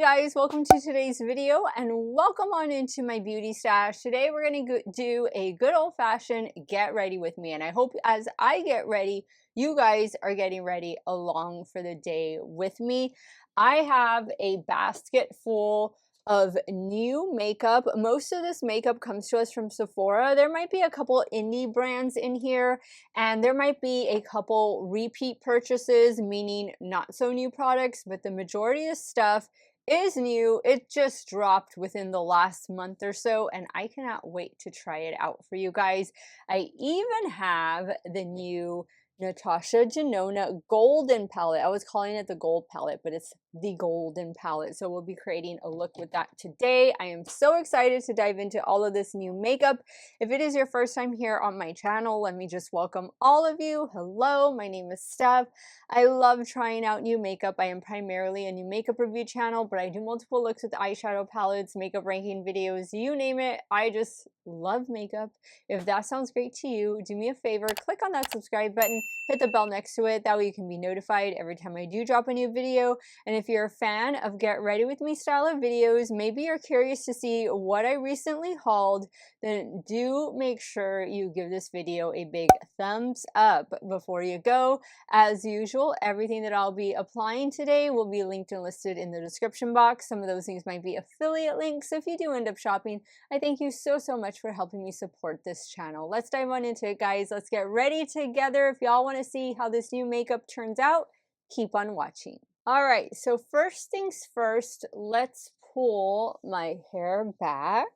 guys, welcome to today's video and welcome on into my beauty stash. Today we're going to do a good old-fashioned get ready with me, and I hope as I get ready, you guys are getting ready along for the day with me. I have a basket full of new makeup. Most of this makeup comes to us from Sephora. There might be a couple indie brands in here, and there might be a couple repeat purchases, meaning not so new products, but the majority of stuff is new. It just dropped within the last month or so, and I cannot wait to try it out for you guys. I even have the new Natasha Denona golden palette. I was calling it the gold palette, but it's the golden palette. So we'll be creating a look with that today. I am so excited to dive into all of this new makeup. If it is your first time here on my channel, let me just welcome all of you. Hello, my name is Steff. I love trying out new makeup. I am primarily a new makeup review channel, but I do multiple looks with eyeshadow palettes, makeup ranking videos, you name it. I just love makeup. If that sounds great to you, do me a favor, click on that subscribe button, hit the bell next to it. That way you can be notified every time I do drop a new video. And if you're a fan of get ready with me style of videos, maybe you're curious to see what I recently hauled, then do make sure you give this video a big thumbs up. Before you go, as usual, everything that I'll be applying today will be linked and listed in the description box. Some of those things might be affiliate links. So if you do end up shopping, I thank you so much for helping me support this channel. Let's dive on into it, guys. Let's get ready together. If y'all want to see how this new makeup turns out, keep on watching. All right, so first things first, let's pull my hair back.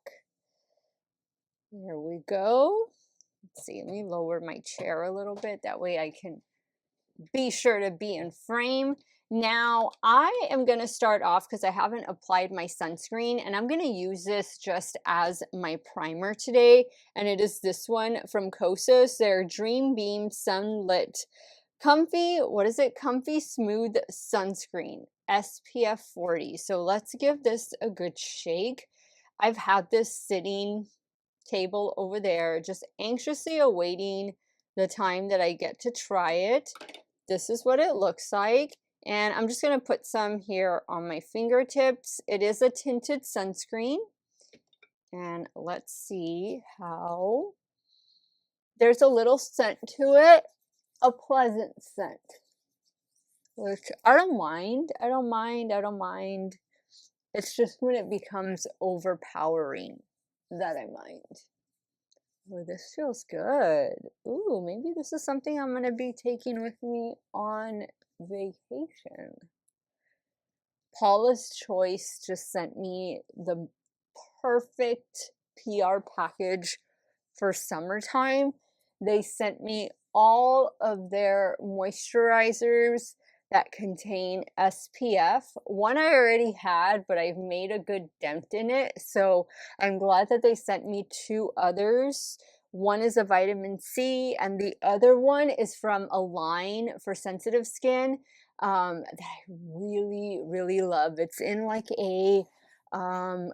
There we go. Let's see, let me lower my chair a little bit. That way I can be sure to be in frame. Now I am going to start off because I haven't applied my sunscreen, and I'm going to use this just as my primer today, and it is this one from Kosas, their Dream Beam Sunlit Comfy, what is it? Comfy Smooth Sunscreen, SPF 40. So let's give this a good shake. I've had this sitting table over there, just anxiously awaiting the time that I get to try it. This is what it looks like. And I'm just going to put some here on my fingertips. It is a tinted sunscreen. And let's see how. There's a little scent to it. A pleasant scent. Which I don't mind. I don't mind. It's just when it becomes overpowering that I mind. Oh, this feels good. Ooh, maybe this is something I'm going to be taking with me on vacation. Paula's Choice just sent me the perfect PR package for summertime. They sent me all of their moisturizers that contain SPF. One I already had, but I've made a good dent in it. So I'm glad that they sent me two others. One is a vitamin C, and the other one is from a line for sensitive skin that I really love. It's in like a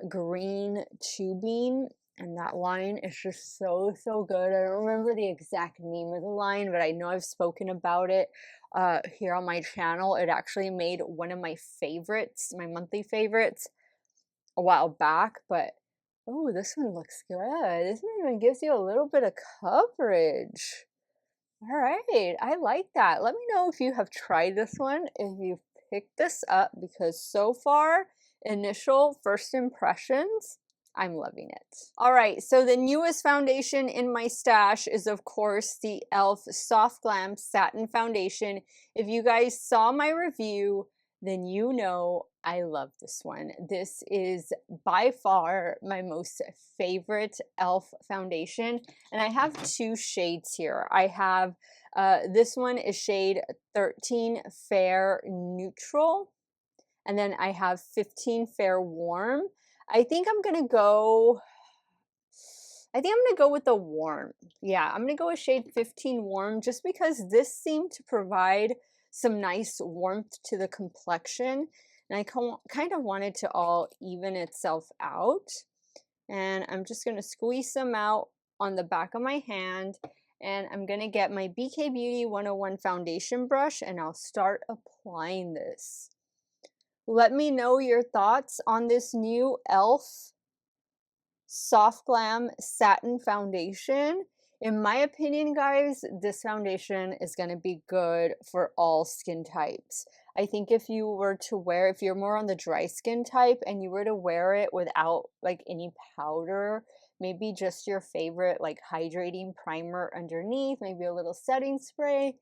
green tubing, and that line is just so good. I don't remember the exact name of the line, but I know I've spoken about it here on my channel. It actually made one of my favorites, my monthly favorites, a while back. But oh, this one looks good. This one even gives you a little bit of coverage. All right, I like that. Let me know if you have tried this one, if you've picked this up, because so far, initial first impressions, I'm loving it. All right, so the newest foundation in my stash is, of course, the e.l.f. Soft Glam Satin Foundation. If you guys saw my review, then you know I love this one. This is by far my most favorite e.l.f. foundation, and I have two shades here. I have this one is shade 13 Fair Neutral, and then I have 15 Fair Warm. I think I'm gonna go with the warm. Yeah, I'm gonna go with shade 15 Warm, just because this seemed to provide some nice warmth to the complexion, and I kind of wanted to all even itself out. And I'm just gonna squeeze some out on the back of my hand, and I'm gonna get my BK Beauty 101 foundation brush, and I'll start applying this. Let me know your thoughts on this new e.l.f. Soft Glam Satin Foundation. In my opinion, guys, this foundation is going to be good for all skin types. I think if you were to wear, if you're more on the dry skin type and you were to wear it without like any powder, maybe just your favorite like hydrating primer underneath, maybe a little setting spray,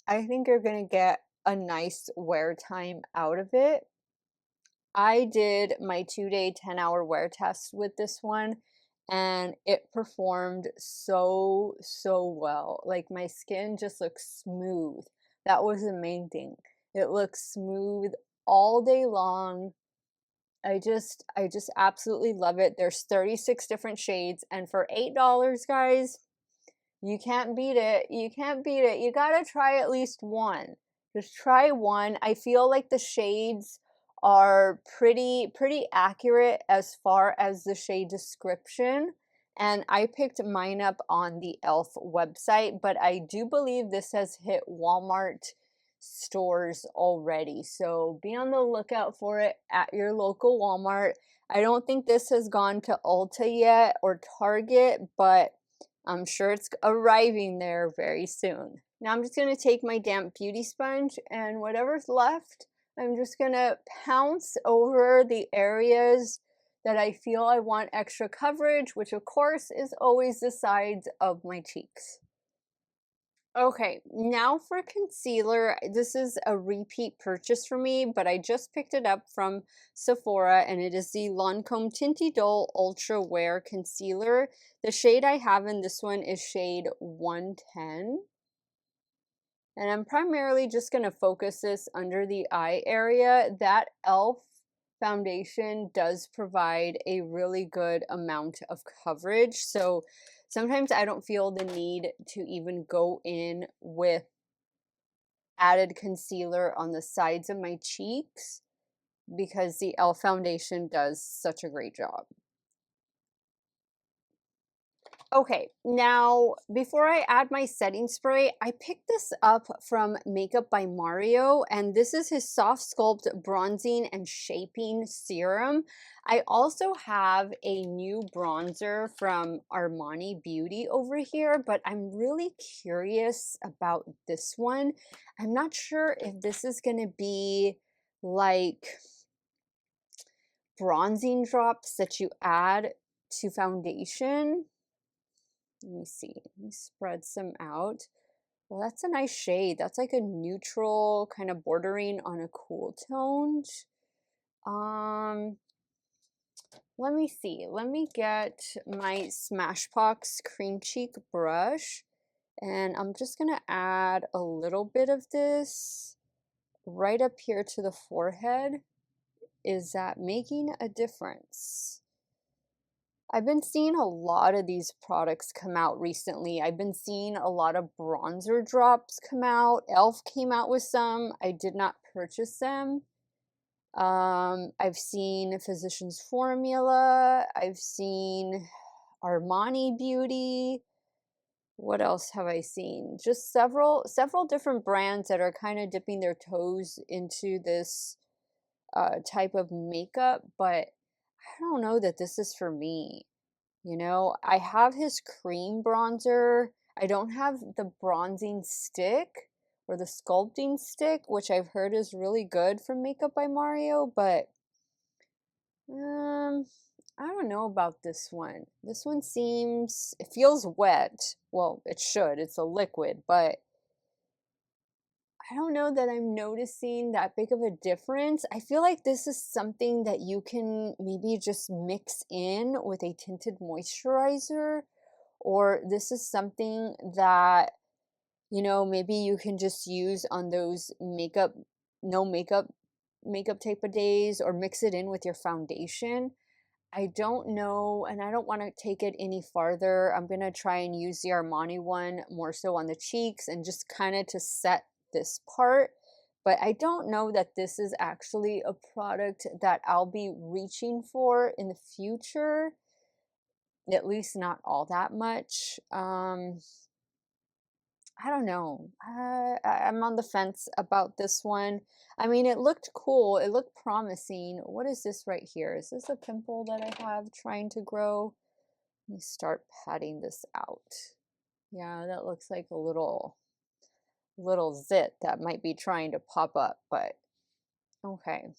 I think you're going to get a nice wear time out of it. I did my 2-day, 10-hour wear test with this one and it performed so well. Like my skin just looks smooth. That was the main thing. It looks smooth all day long. I just absolutely love it. There's 36 different shades and for $8, guys, you can't beat it. You can't beat it. You gotta try at least one. Just try one. I feel like the shades are pretty accurate as far as the shade description. And I picked mine up on the e.l.f. website, but I do believe this has hit Walmart stores already. So be on the lookout for it at your local Walmart. I don't think this has gone to Ulta yet or Target, but I'm sure it's arriving there very soon. Now I'm just going to take my damp beauty sponge and whatever's left, I'm just going to pounce over the areas that I feel I want extra coverage, which of course is always the sides of my cheeks. Okay, now for concealer. This is a repeat purchase for me, but I just picked it up from Sephora and it is the Lancome Tinty Dull Ultra Wear Concealer. The shade I have in this one is shade 110. And I'm primarily just going to focus this under the eye area. That e.l.f. foundation does provide a really good amount of coverage. So sometimes I don't feel the need to even go in with added concealer on the sides of my cheeks because the e.l.f. foundation does such a great job. Okay, now before I add my setting spray, I picked this up from Makeup by Mario, and this is his Soft Sculpt Bronzing and Shaping Serum. I also have a new bronzer from Armani Beauty over here, but I'm really curious about this one. I'm not sure if this is going to be like bronzing drops that you add to foundation. Let me see. Let me spread some out. Well, that's a nice shade. That's like a neutral, kind of bordering on a cool toned. Let me see. Let me get my Smashbox Cream Cheek brush. And I'm just going to add a little bit of this right up here to the forehead. Is that making a difference? I've been seeing a lot of these products come out recently. I've been seeing a lot of bronzer drops come out. e.l.f. came out with some. I did not purchase them. I've seen Physicians Formula. I've seen Armani Beauty. What else have I seen? Just several different brands that are kind of dipping their toes into this type of makeup, but I don't know that this is for me. You know, I have his cream bronzer. I don't have the bronzing stick or the sculpting stick, which I've heard is really good from Makeup by Mario, but I don't know about this one. This one seems, it feels wet. Well, it should. It's a liquid, but I don't know that I'm noticing that big of a difference. I feel like this is something that you can maybe just mix in with a tinted moisturizer, or this is something that, you know, maybe you can just use on those no makeup type of days, or mix it in with your foundation. I don't know, and I don't want to take it any farther. I'm going to try and use the Armani one more so on the cheeks and just kind of to set this part. But I don't know that this is actually a product that I'll be reaching for in the future, at least not all that much. I don't know. I'm on the fence about this one. I mean, it looked cool. It looked promising. What is this right here? Is this a pimple that I have trying to grow? Let me start patting this out. Yeah, that looks like a little zit that might be trying to pop up, but okay.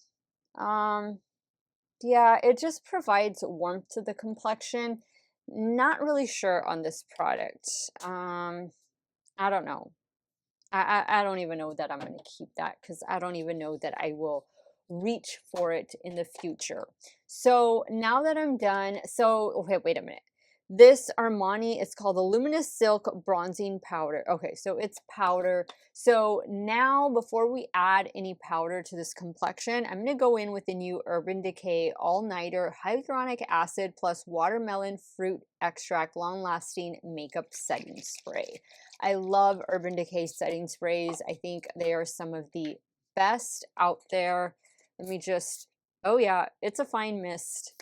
Yeah, it just provides warmth to the complexion. Not really sure on this product. I don't know. I don't even know that I'm going to keep that because I don't even know that I will reach for it in the future. So now that I'm done, so okay, wait a minute. This Armani, it's called the Luminous Silk Bronzing Powder. Okay, so it's powder. So now before we add any powder to this complexion, I'm going to go in with the new Urban Decay All-Nighter Hyaluronic Acid plus Watermelon Fruit Extract Long Lasting Makeup Setting Spray. I love Urban Decay setting sprays. I think they are some of the best out there. Let me just, oh yeah, it's a fine mist.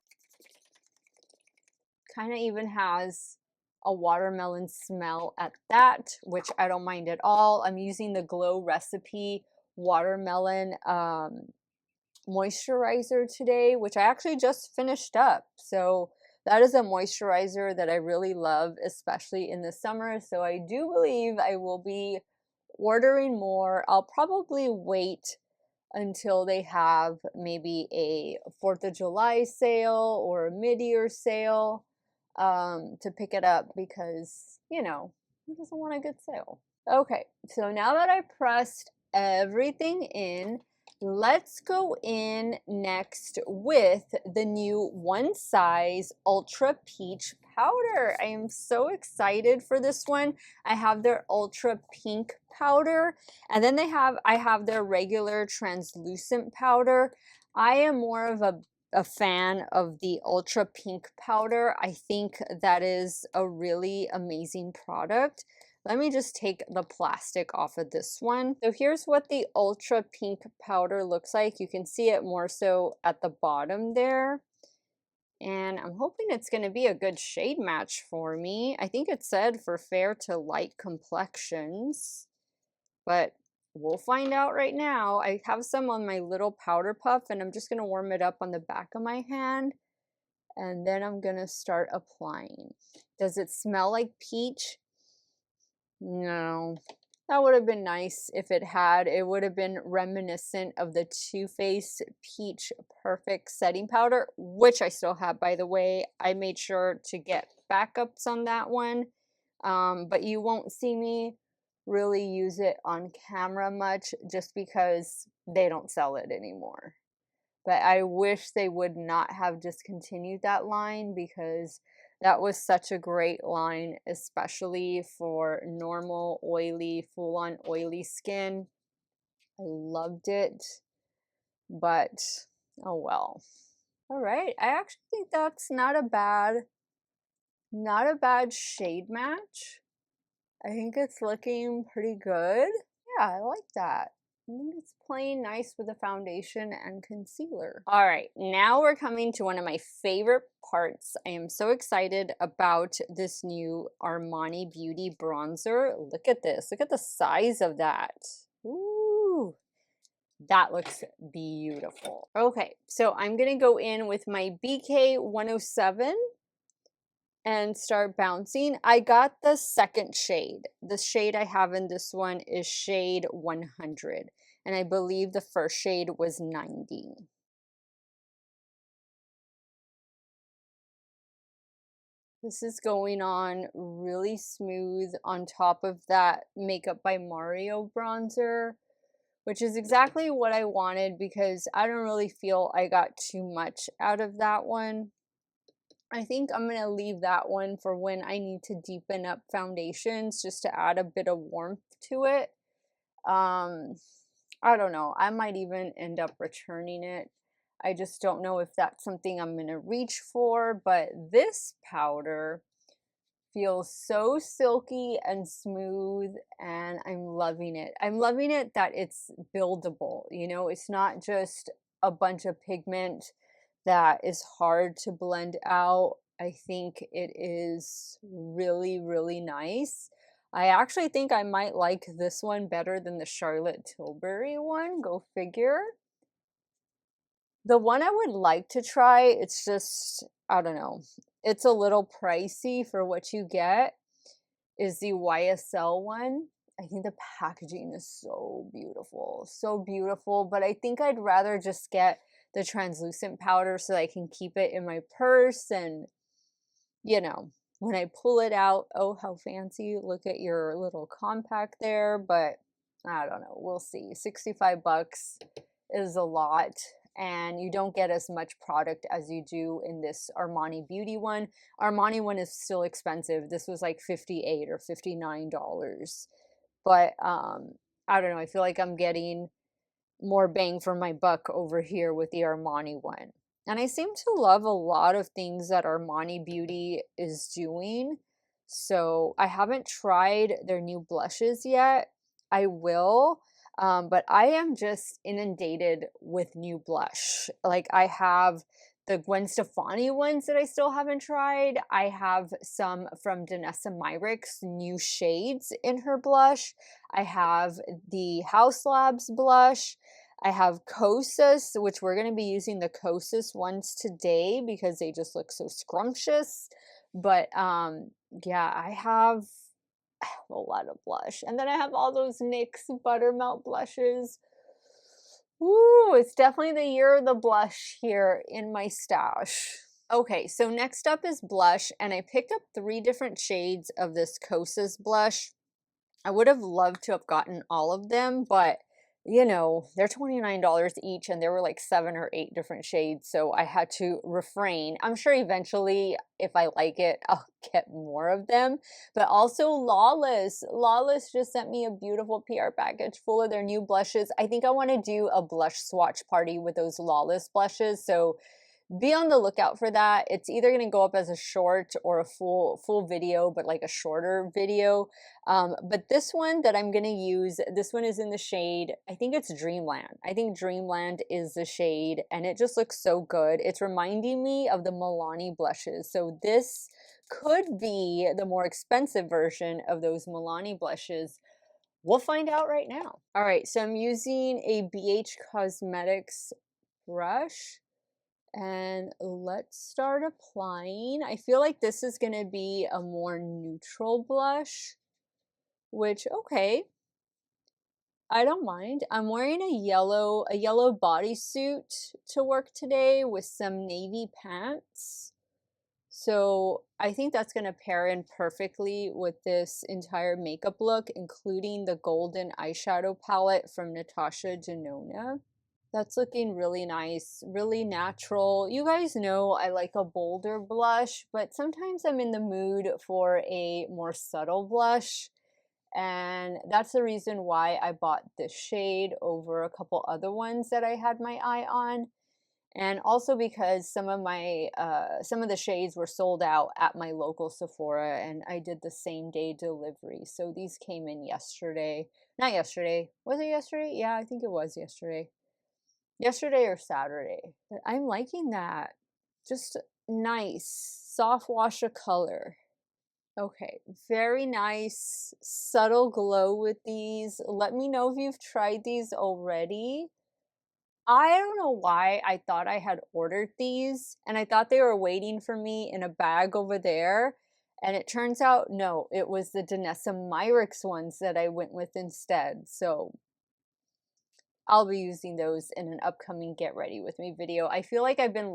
Kind of even has a watermelon smell at that, which I don't mind at all. I'm using the Glow Recipe watermelon moisturizer today, which I actually just finished up. So that is a moisturizer that I really love, especially in the summer. So I do believe I will be ordering more. I'll probably wait until they have maybe a 4th of July sale or a mid-year sale to pick it up because, you know, who doesn't want a good sale? Okay, so now that I pressed everything in, let's go in next with the new One Size Ultra Peach powder. I am so excited for this one. I have their Ultra Pink powder, and then I have their regular translucent powder. I am more of a fan of the Ultra Pink powder. I think that is a really amazing product. Let me just take the plastic off of this one. So here's what the Ultra Pink powder looks like. You can see it more so at the bottom there. And I'm hoping it's going to be a good shade match for me. I think it said for fair to light complexions, but we'll find out right now. I have some on my little powder puff and I'm just going to warm it up on the back of my hand. And then I'm going to start applying. Does it smell like peach? No, that would have been nice if it had. It would have been reminiscent of the Too Faced Peach Perfect Setting Powder, which I still have, by the way. I made sure to get backups on that one, but you won't see me really use it on camera much just because they don't sell it anymore. But I wish they would not have discontinued that line because that was such a great line, especially for normal, oily, full-on oily skin. I loved it, but oh well. All right, I actually think that's not a bad shade match. I think it's looking pretty good. Yeah, I like that. I think it's playing nice with the foundation and concealer. All right, now we're coming to one of my favorite parts. I am so excited about this new Armani Beauty bronzer. Look at this. Look at the size of that. Ooh, that looks beautiful. Okay, so I'm going to go in with my BK 107 and start bouncing. I got the second shade. The shade I have in this one is shade 100, and I believe the first shade was 90. This is going on really smooth on top of that Makeup by Mario bronzer, which is exactly what I wanted because I don't really feel I got too much out of that one. I think I'm going to leave that one for when I need to deepen up foundations just to add a bit of warmth to it. I don't know. I might even end up returning it. I just don't know if that's something I'm going to reach for, but this powder feels so silky and smooth and I'm loving it. I'm loving it that it's buildable, you know, it's not just a bunch of pigment that is hard to blend out. I think it is really, really nice. I actually think I might like this one better than the Charlotte Tilbury one. Go figure. The one I would like to try, it's just, I don't know, it's a little pricey for what you get, is the YSL one. I think the packaging is so beautiful, but I think I'd rather just get the translucent powder so I can keep it in my purse, and you know, when I pull it out, oh, how fancy. Look at your little compact there, but I don't know, we'll see. 65 bucks is a lot, and you don't get as much product as you do in this Armani Beauty one. Armani one is still expensive. This was like $58 or $59. But I don't know, I feel like I'm getting more bang for my buck over here with the Armani one. And I seem to love a lot of things that Armani Beauty is doing. So I haven't tried their new blushes yet. I will, but I am just inundated with new blush. Like I have the Gwen Stefani ones that I still haven't tried. I have some from Danessa Myricks new shades in her blush. I have the House Labs blush. I have Kosas, which we're going to be using the Kosas ones today because they just look so scrumptious. But yeah, I have a lot of blush. And then I have all those NYX Buttermelt blushes. Ooh, it's definitely the year of the blush here in my stash. Okay, so next up is blush, and I picked up 3 different shades of this Kosas blush. I would have loved to have gotten all of them, but you know, they're $29 each, and there were like 7 or 8 different shades, so I had to refrain. I'm sure eventually, if I like it, I'll get more of them. But also Lawless. Lawless just sent me a beautiful PR package full of their new blushes. I think I want to do a blush swatch party with those Lawless blushes, so be on the lookout for that. It's either going to go up as a short or a full video, but like a shorter video. But this one that I'm going to use, this one is in the shade, I think it's Dreamland. I think Dreamland is the shade, and it just looks so good. It's reminding me of the Milani blushes. So this could be the more expensive version of those Milani blushes. We'll find out right now. All right, so I'm using a BH Cosmetics brush. And let's start applying. I feel like this is going to be a more neutral blush, which, okay, I don't mind. I'm wearing a yellow bodysuit to work today with some navy pants. So I think that's going to pair in perfectly with this entire makeup look, including the golden eyeshadow palette from Natasha Denona. That's looking really nice, really natural. You guys know I like a bolder blush, but sometimes I'm in the mood for a more subtle blush. And that's the reason why I bought this shade over a couple other ones that I had my eye on. And also because some of the shades were sold out at my local Sephora, and I did the same day delivery. So these came in yesterday. Not yesterday. Was it yesterday? Yeah, I think it was yesterday. Yesterday or Saturday. But I'm liking that. Just nice, soft wash of color. Okay, very nice, subtle glow with these. Let me know if you've tried these already. I don't know why I thought I had ordered these, and I thought they were waiting for me in a bag over there. And it turns out, no, it was the Danessa Myricks ones that I went with instead. So I'll be using those in an upcoming Get Ready With Me video. I feel like I've been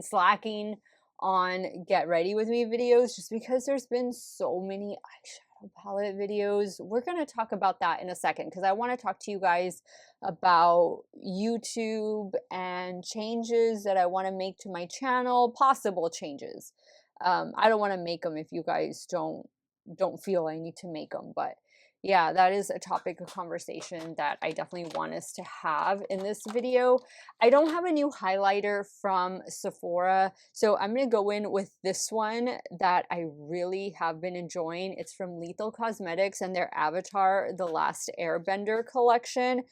slacking on Get Ready With Me videos just because there's been so many eyeshadow palette videos. We're going to talk about that in a second because I want to talk to you guys about YouTube and changes that I want to make to my channel, possible changes. I don't want to make them if you guys don't feel I need to make them, but yeah, that is a topic of conversation that I definitely want us to have in this video. I don't have a new highlighter from Sephora, so I'm going to go in with this one that I really have been enjoying. It's from Lethal Cosmetics and their Avatar The Last Airbender collection.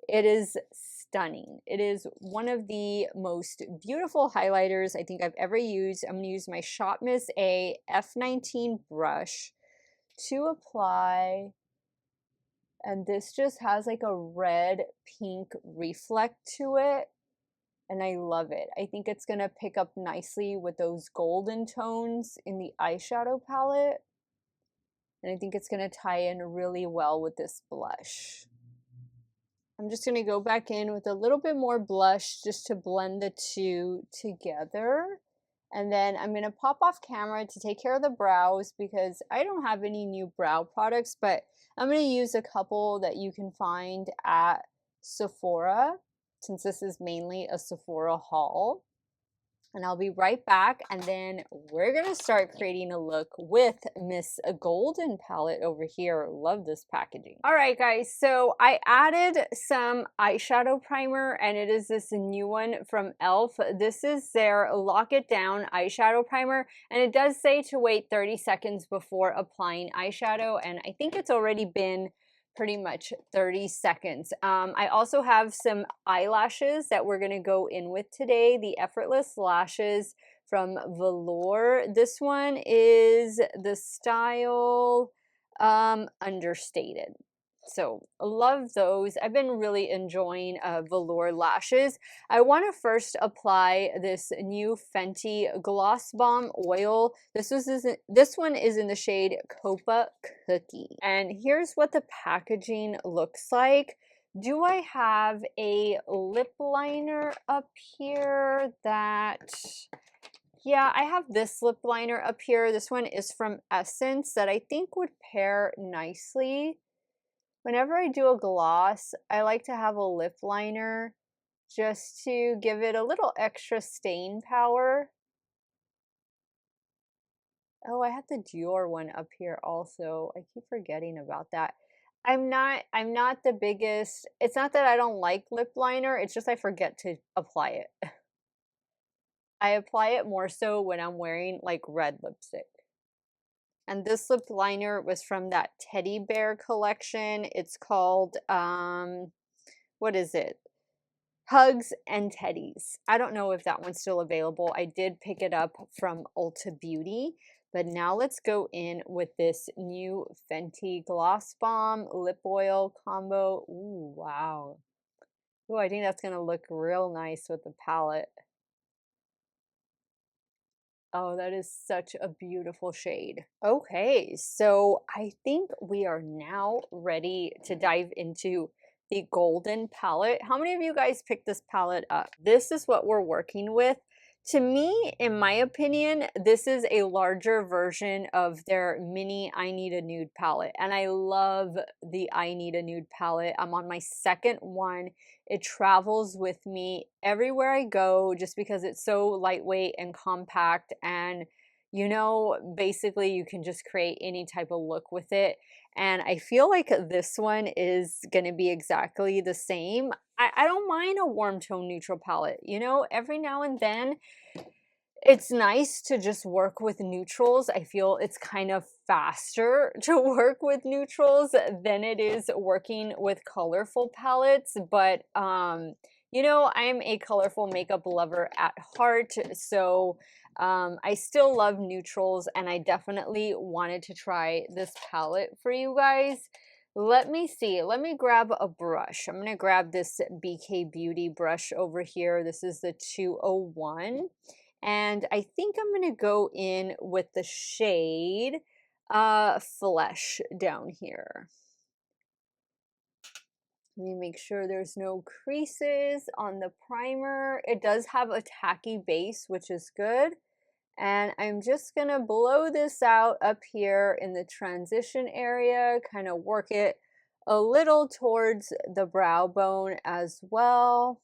It is stunning. It is one of the most beautiful highlighters I think I've ever used. I'm going to use my Shop Miss A F19 brush to apply. And this just has like a red pink reflect to it. And I love it. I think it's going to pick up nicely with those golden tones in the eyeshadow palette. And I think it's going to tie in really well with this blush. I'm just going to go back in with a little bit more blush just to blend the two together. And then I'm going to pop off camera to take care of the brows because I don't have any new brow products, but I'm going to use a couple that you can find at Sephora, since this is mainly a Sephora haul. And I'll be right back, and then we're gonna start creating a look with Miss Golden palette over here. Love this packaging. All right, guys, so I added some eyeshadow primer, and it is this new one from e.l.f. This is their Lock It Down eyeshadow primer, and it does say to wait 30 seconds before applying eyeshadow, and I think it's already been pretty much 30 seconds. I also have some eyelashes that we're going to go in with today, the Effortless Lashes from Velour. This one is the style Understated. So love those. I've been really enjoying Velour lashes. I want to first apply this new Fenty Gloss Bomb Oil. This one is in the shade Copa Cookie. And here's what the packaging looks like. Do I have a lip liner up here that... Yeah, I have this lip liner up here. This one is from Essence that I think would pair nicely. Whenever I do a gloss, I like to have a lip liner just to give it a little extra stain power. Oh, I have the Dior one up here also. I keep forgetting about that. I'm not the biggest, it's not that I don't like lip liner, it's just I forget to apply it. I apply it more so when I'm wearing like red lipstick. And this lip liner was from that teddy bear collection. It's called, what is it? Hugs and Teddies. I don't know if that one's still available. I did pick it up from Ulta Beauty. But now let's go in with this new Fenty Gloss Bomb Lip Oil combo. Ooh, wow. Ooh, I think that's going to look real nice with the palette. Oh, that is such a beautiful shade. Okay, so I think we are now ready to dive into the Golden palette. How many of you guys picked this palette up? This is what we're working with. To me, in my opinion, this is a larger version of their mini I Need a Nude palette. And I love the I Need a Nude palette. I'm on my second one. It travels with me everywhere I go just because it's so lightweight and compact, and you know, basically you can just create any type of look with it. And I feel like this one is going to be exactly the same. I don't mind a warm tone neutral palette. You know, every now and then it's nice to just work with neutrals. I feel it's kind of faster to work with neutrals than it is working with colorful palettes. But, you know, I'm a colorful makeup lover at heart. So I still love neutrals, and I definitely wanted to try this palette for you guys. Let me see. Let me grab a brush. I'm going to grab this BK Beauty brush over here. This is the 201. And I think I'm going to go in with the shade Flesh down here. Let me make sure there's no creases on the primer. It does have a tacky base, which is good. And I'm just going to blow this out up here in the transition area, kind of work it a little towards the brow bone as well.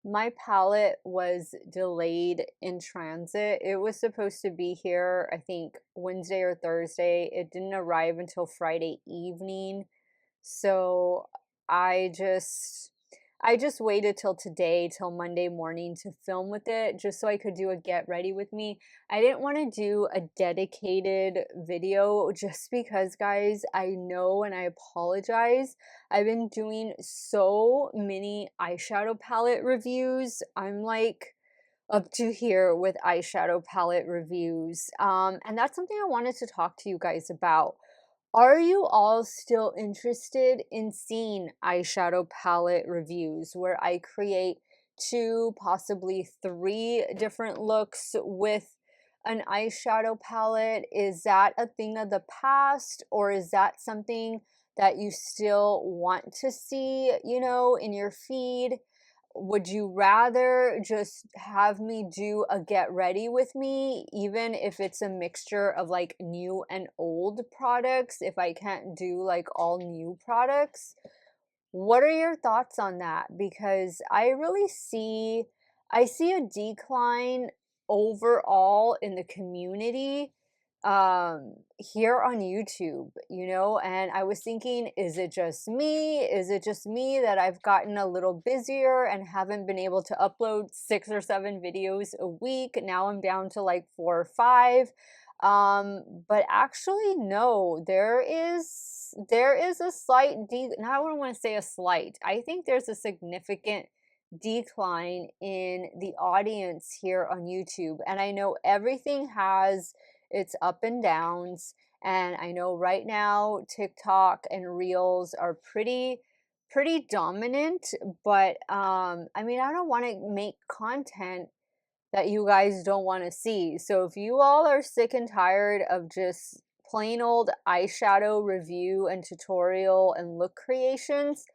My palette was delayed in transit. It was supposed to be here, I think, Wednesday or Thursday. It didn't arrive until Friday evening. So I just waited till today, till Monday morning to film with it, just so I could do a get ready with me. I didn't want to do a dedicated video just because, guys, I know, and I apologize, I've been doing so many eyeshadow palette reviews. I'm like up to here with eyeshadow palette reviews. And that's something I wanted to talk to you guys about. Are you all still interested in seeing eyeshadow palette reviews where I create 2, possibly 3 different looks with an eyeshadow palette? Is that a thing of the past, or is that something that you still want to see, you know, in your feed? Would you rather just have me do a get ready with me, even if it's a mixture of like new and old products, if I can't do like all new products? What are your thoughts on that? Because I see a decline overall in the community here on YouTube, you know, and I was thinking, is it just me? Is it just me that I've gotten a little busier and haven't been able to upload 6 or 7 videos a week? Now I'm down to like 4 or 5. But actually no, there is a slight now I don't want to say a slight. I think there's a significant decline in the audience here on YouTube. And I know everything has its up and downs. And I know right now TikTok and Reels are pretty dominant, but I mean, I don't want to make content that you guys don't want to see. So if you all are sick and tired of just plain old eyeshadow review and tutorial and look creations,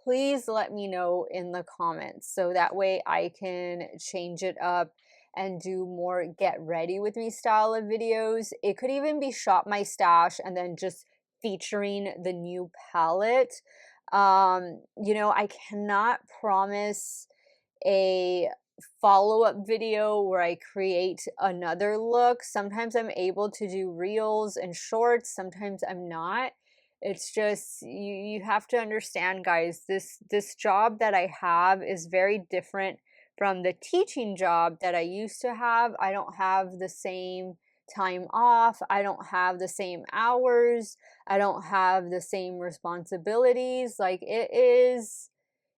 please let me know in the comments so that way I can change it up and do more get ready with me style of videos. It could even be shop my stash and then just featuring the new palette. You know, I cannot promise a follow-up video where I create another look. Sometimes I'm able to do reels and shorts, sometimes I'm not. It's just you have to understand, guys, this job that I have is very different from the teaching job that I used to have. I don't have the same time off. I don't have the same hours. I don't have the same responsibilities. Like it is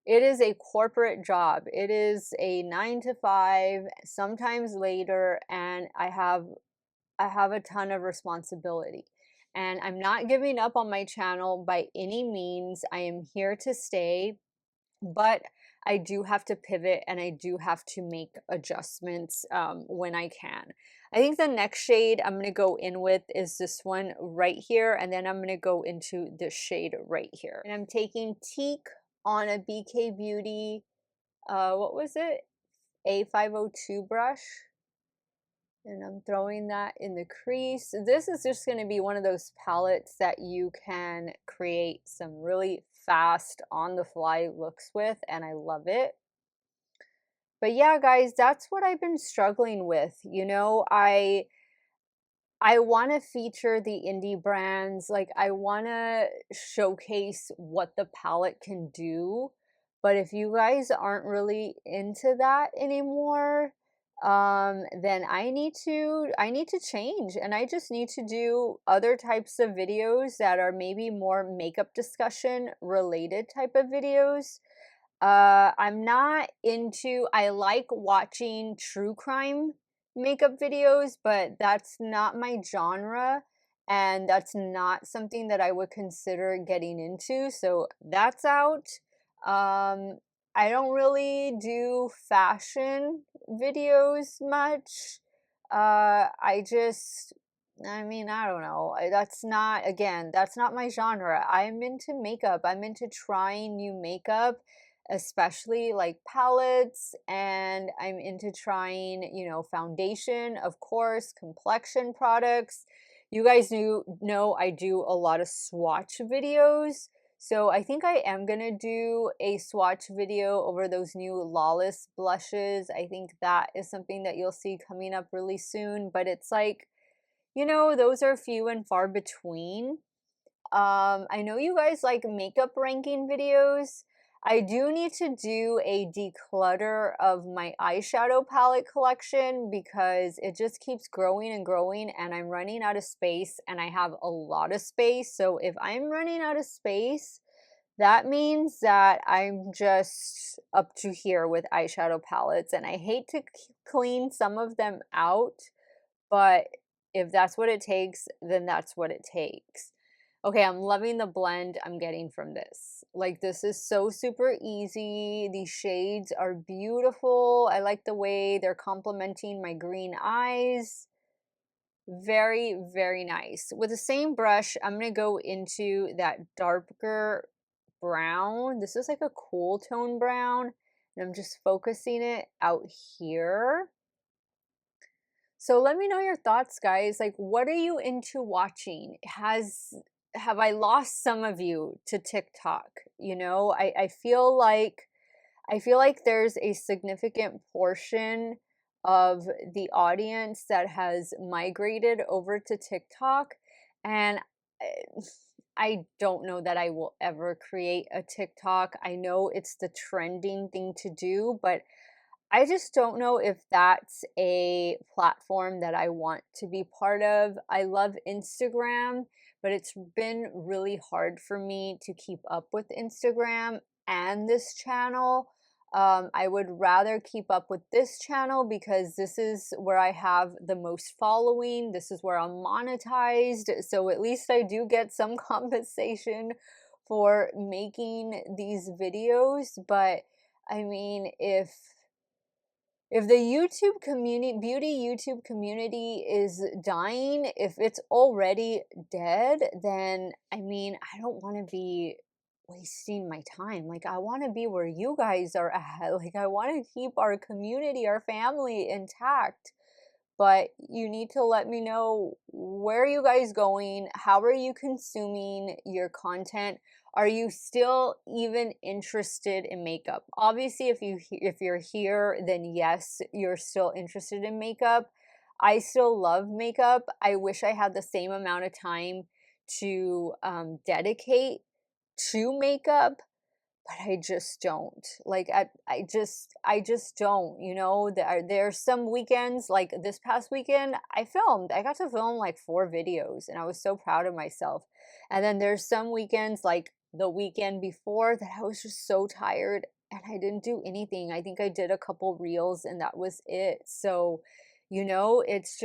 a corporate job. It is a 9 to 5, sometimes later, and I have a ton of responsibility. And I'm not giving up on my channel by any means. I am here to stay, but I do have to pivot and I do have to make adjustments when I can. I think the next shade I'm going to go in with is this one right here, and then I'm going to go into this shade right here. And I'm taking Teak on a BK Beauty, what was it? A502 brush. And I'm throwing that in the crease. This is just going to be one of those palettes that you can create some really fast on the fly looks with, and I love it. But yeah, guys, that's what I've been struggling with. You know, I want to feature the indie brands. Like, I want to showcase what the palette can do. But if you guys aren't really into that anymore, then I need to change, and I just need to do other types of videos that are maybe more makeup discussion related type of videos. I'm not into, I like watching true crime makeup videos, but that's not my genre, and that's not something that I would consider getting into, so that's out. I don't really do fashion videos much. I mean, I don't know. That's not, again, that's not my genre. I'm into makeup. I'm into trying new makeup, especially like palettes, and I'm into trying, you know, foundation, of course, complexion products. You guys know I do a lot of swatch videos. So I think I am gonna do a swatch video over those new Lawless blushes. I think that is something that you'll see coming up really soon, but it's like, you know, those are few and far between. I know you guys like makeup ranking videos. I do need to do a declutter of my eyeshadow palette collection because it just keeps growing and growing, and I'm running out of space, and I have a lot of space. So if I'm running out of space, That means that I'm just up to here with eyeshadow palettes, and I hate to clean some of them out, but if that's what it takes, then that's what it takes. Okay, I'm loving the blend I'm getting from this. Like, this is so super easy. These shades are beautiful. I like the way they're complementing my green eyes. Very, very nice. With the same brush, I'm going to go into that darker brown. This is like a cool tone brown, and I'm just focusing it out here. So let me know your thoughts, guys. Like, what are you into watching? Have I lost some of you to TikTok? You know, I feel like there's a significant portion of the audience that has migrated over to TikTok, and I I don't know that I will ever create a TikTok. I know it's the trending thing to do, but I just don't know if that's a platform that I want to be part of. I love Instagram, but it's been really hard for me to keep up with Instagram and this channel. I would rather keep up with this channel because this is where I have the most following. This is where I'm monetized. So at least I do get some compensation for making these videos. But I mean, if the YouTube community, beauty YouTube community is dying, if it's already dead, then I mean, I don't want to be wasting my time. Like, I want to be where you guys are at. Like, I want to keep our community, our family intact. But you need to let me know, where are you guys going? How are you consuming your content? Are you still even interested in makeup? Obviously, if you're here, then yes, you're still interested in makeup. I still love makeup. I wish I had the same amount of time to dedicate to makeup, but I just don't. Like, I just don't, you know. There's some weekends, like this past weekend, I got to film like 4 videos, and I was so proud of myself. And then there's some weekends, like the weekend before, that I was just so tired and I didn't do anything. I think I did a couple reels and that was it. So, you know, it's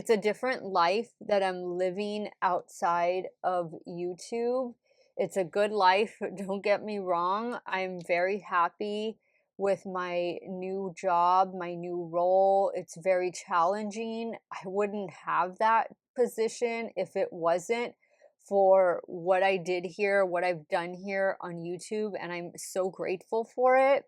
a different life that I'm living outside of YouTube. It's a good life, don't get me wrong. I'm very happy with my new job, my new role. It's very challenging. I wouldn't have that position if it wasn't for what I did here, what I've done here on YouTube, and I'm so grateful for it.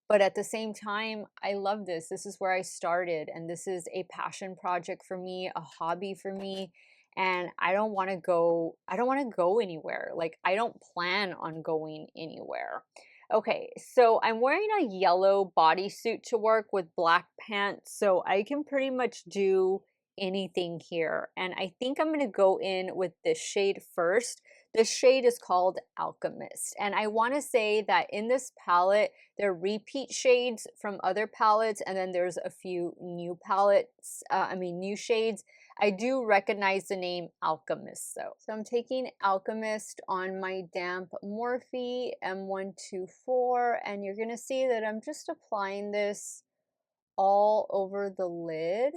But at the same time, I love this. This is where I started, and this is a passion project for me, a hobby for me, and I don't want to go anywhere. Like, I don't plan on going anywhere. Okay, so I'm wearing a yellow bodysuit to work with black pants, so I can pretty much do anything here. And I think I'm going to go in with this shade first. This shade is called Alchemist, and I want to say that in this palette, there are repeat shades from other palettes, and then there's a few new palettes, new shades. I do recognize the name Alchemist though. So I'm taking Alchemist on my damp Morphe M124, and you're gonna see that I'm just applying this all over the lid.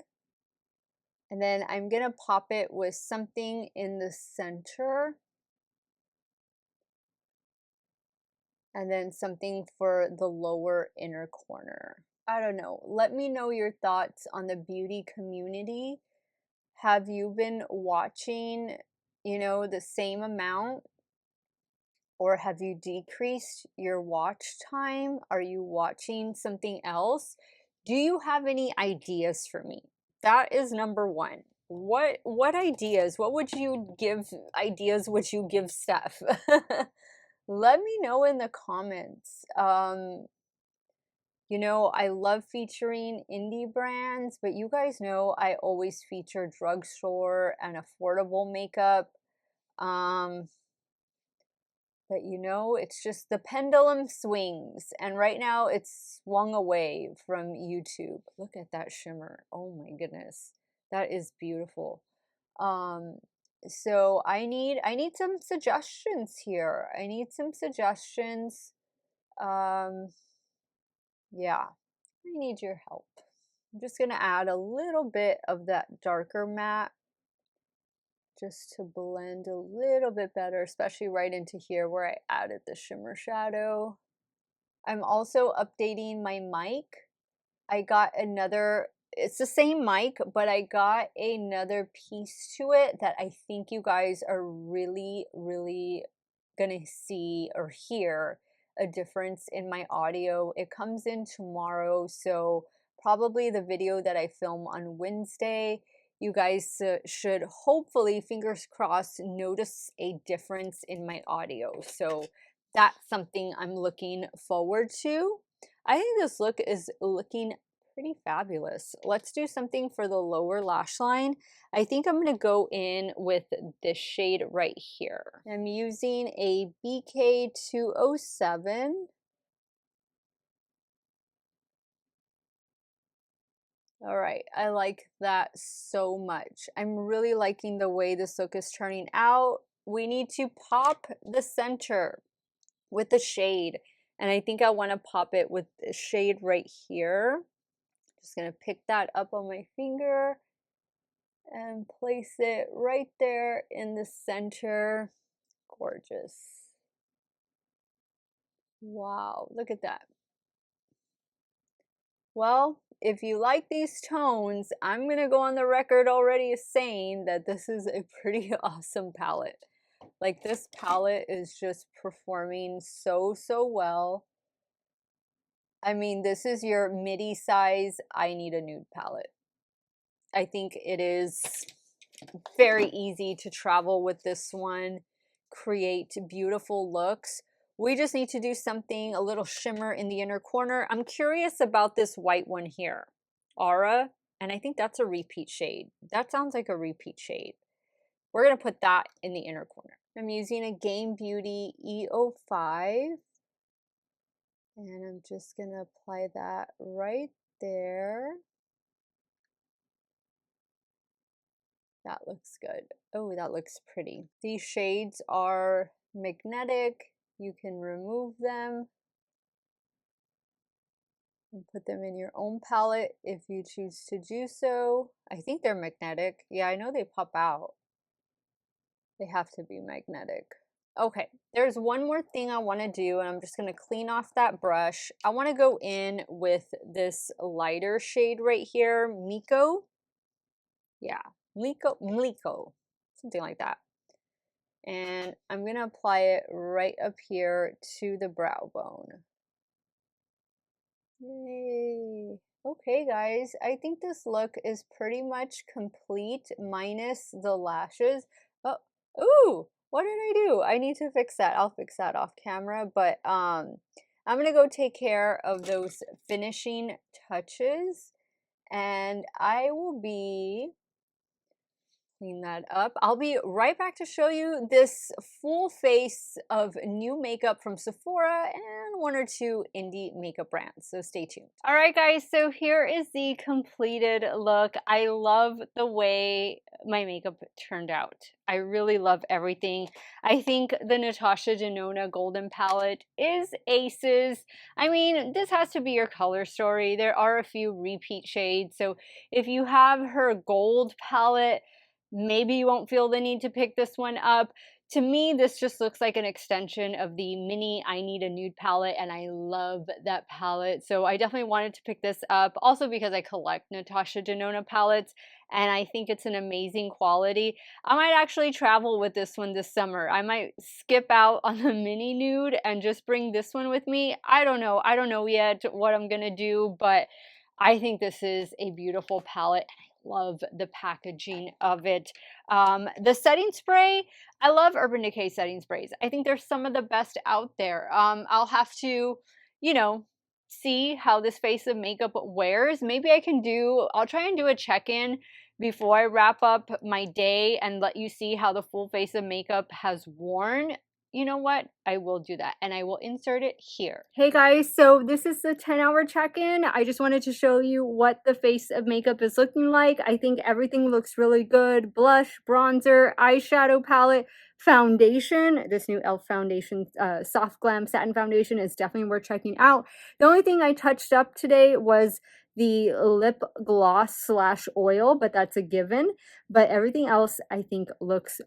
And then I'm gonna pop it with something in the center, and then something for the lower inner corner. I don't know. Let me know your thoughts on the beauty community. Have you been watching, you know, the same amount, or have you decreased your watch time? Are you watching something else? Do you have any ideas for me? That is number one. What ideas? What would you give ideas would you give Steph? Let me know in the comments. You know, I love featuring indie brands, but you guys know I always feature drugstore and affordable makeup. Um, but you know, it's just the pendulum swings, and right now it's swung away from YouTube. Look at that shimmer. Oh my goodness. That is beautiful. Um, So I need some suggestions here. I need some suggestions. Yeah, I need your help. I'm just gonna add a little bit of that darker matte just to blend a little bit better, especially right into here where I added the shimmer shadow. I'm also updating my mic. I got another, it's the same mic, but I got another piece to it that I think you guys are really, really gonna see or hear a difference in my audio. It comes in tomorrow, so probably the video that I film on Wednesday, you guys should hopefully, fingers crossed, notice a difference in my audio. So that's something I'm looking forward to. I think this look is looking pretty fabulous. Let's do something for the lower lash line. I think I'm going to go in with this shade right here. I'm using a BK207. All right, I like that so much. I'm really liking the way this look is turning out. We need to pop the center with the shade, and I think I want to pop it with the shade right here. Just gonna pick that up on my finger and place it right there in the center. Gorgeous. Wow, look at that. Well, if you like these tones, I'm gonna go on the record already as saying that this is a pretty awesome palette. Like, this palette is just performing so, so well. I mean, this is your midi size I Need a Nude palette. I think it is very easy to travel with this one, create beautiful looks. We just need to do something, a little shimmer in the inner corner. I'm curious about this white one here, Aura, and I think that's a repeat shade. That sounds like a repeat shade. We're gonna put that in the inner corner. I'm using a Game Beauty E05, and I'm just gonna apply that right there. That looks good. Oh, that looks pretty. These shades are magnetic. You can remove them and put them in your own palette if you choose to do so. I think they're magnetic. Yeah, I know they pop out. They have to be magnetic. Okay, there's one more thing I want to do, and I'm just going to clean off that brush. I want to go in with this lighter shade right here, Miko. Yeah, Mliko, something like that. And I'm going to apply it right up here to the brow bone. Yay. Okay, guys, I think this look is pretty much complete minus the lashes. Oh, ooh, what did I do? I need to fix that. I'll fix that off camera, but I'm going to go take care of those finishing touches, and I will be clean that up. I'll be right back to show you this full face of new makeup from Sephora and one or two indie makeup brands, so stay tuned. All right, guys, so here is the completed look. I love the way my makeup turned out. I really love everything. I think the Natasha Denona Golden Palette is aces. I mean, this has to be your color story. There are a few repeat shades, so if you have her gold palette, maybe you won't feel the need to pick this one up. To me, this just looks like an extension of the mini I Need a Nude palette, and I love that palette. So I definitely wanted to pick this up, also because I collect Natasha Denona palettes, and I think it's an amazing quality. I might actually travel with this one this summer. I might skip out on the mini nude and just bring this one with me. I don't know. I don't know yet what I'm gonna do, but I think this is a beautiful palette. Love the packaging of it. The setting spray, I love Urban Decay setting sprays. I think they're some of the best out there. I'll have to, you know, see how this face of makeup wears. Maybe I'll try and do a check-in before I wrap up my day and let you see how the full face of makeup has worn. you know what? I will do that, and I will insert it here. Hey guys, so this is the 10-hour check-in. I just wanted to show you what the face of makeup is looking like. I think everything looks really good. Blush, bronzer, eyeshadow palette, foundation. This new e.l.f. foundation, Soft Glam Satin Foundation is definitely worth checking out. The only thing I touched up today was the lip gloss slash oil, but that's a given. But everything else I think looks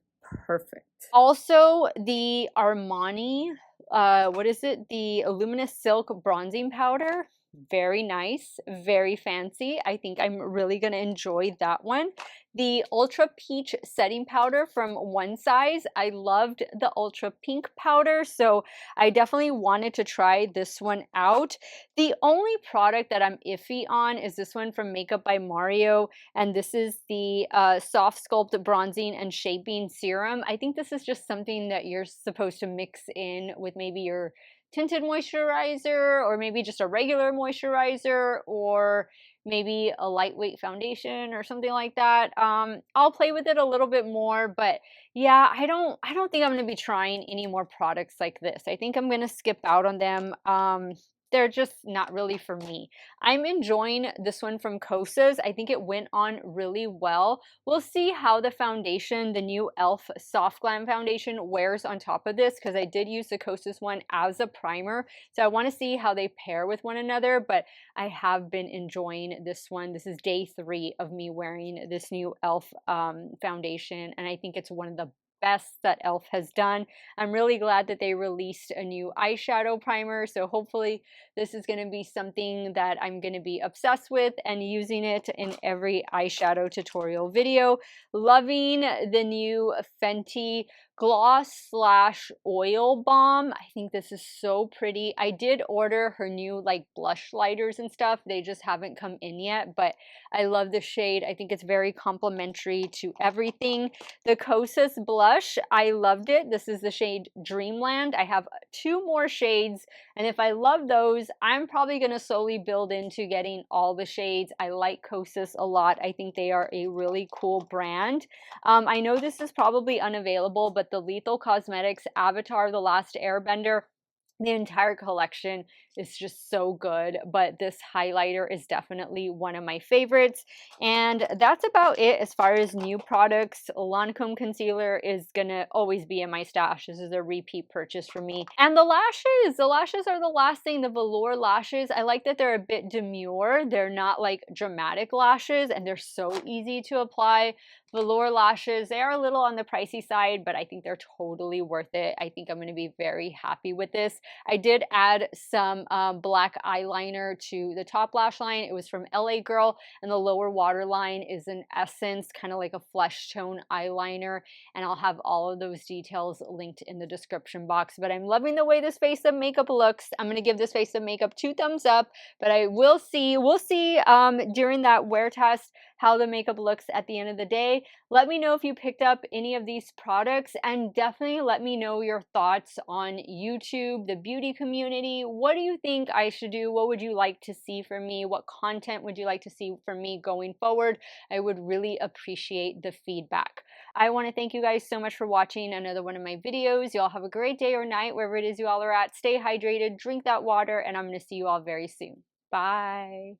perfect. Also, the Armani, what is it? The Luminous Silk Bronzing Powder. Very nice, very fancy. I think I'm really gonna enjoy that one. The Ultra Peach Setting Powder from One Size. I loved the Ultra Pink powder, so I definitely wanted to try this one out. The only product that I'm iffy on is this one from Makeup by Mario, and this is the Soft Sculpt Bronzing and Shaping Serum. I think this is just something that you're supposed to mix in with maybe your tinted moisturizer, or maybe just a regular moisturizer, or maybe a lightweight foundation or something like that. I'll play with it a little bit more, but yeah, I don't think I'm going to be trying any more products like this. I think I'm going to skip out on them. They're just not really for me. I'm enjoying this one from Kosas. I think it went on really well. We'll see how the foundation, the new e.l.f. Soft Glam Foundation, wears on top of this, because I did use the Kosas one as a primer. So I want to see how they pair with one another, but I have been enjoying this one. This is day 3 of me wearing this new e.l.f. Foundation, and I think it's one of the best that e.l.f. has done. I'm really glad that they released a new eyeshadow primer, so hopefully this is going to be something that I'm going to be obsessed with and using it in every eyeshadow tutorial video. Loving the new Fenty gloss slash oil balm. I think this is so pretty. I did order her new like blush lighters and stuff. They just haven't come in yet, but I love the shade. I think it's very complimentary to everything. The Kosas blush, I loved it. This is the shade Dreamland. I have 2 more shades, and if I love those, I'm probably going to slowly build into getting all the shades. I like Kosas a lot. I think they are a really cool brand. I know this is probably unavailable, but the Lethal Cosmetics Avatar: The Last Airbender, the entire collection is just so good, but this highlighter is definitely one of my favorites. And that's about it as far as new products. Lancome concealer is gonna always be in my stash. This is a repeat purchase for me. And the lashes are the last thing. The velour lashes, I like that they're a bit demure. They're not like dramatic lashes, and they're so easy to apply. Velour lashes, they are a little on the pricey side, but I think they're totally worth it. I think I'm going to be very happy with this. I did add some black eyeliner to the top lash line. It was from LA Girl, and the lower waterline is an Essence, kind of like a flesh tone eyeliner, and I'll have all of those details linked in the description box. But I'm loving the way this face of makeup looks. I'm going to give this face of makeup 2 thumbs up, but we'll see during that wear test how the makeup looks at the end of the day. Let me know if you picked up any of these products, and definitely let me know your thoughts on YouTube, the beauty community. What do you think I should do? What would you like to see from me? What content would you like to see from me going forward? I would really appreciate the feedback. I want to thank you guys so much for watching another one of my videos. You all have a great day or night, wherever it is you all are at. Stay hydrated, drink that water, and I'm going to see you all very soon. Bye.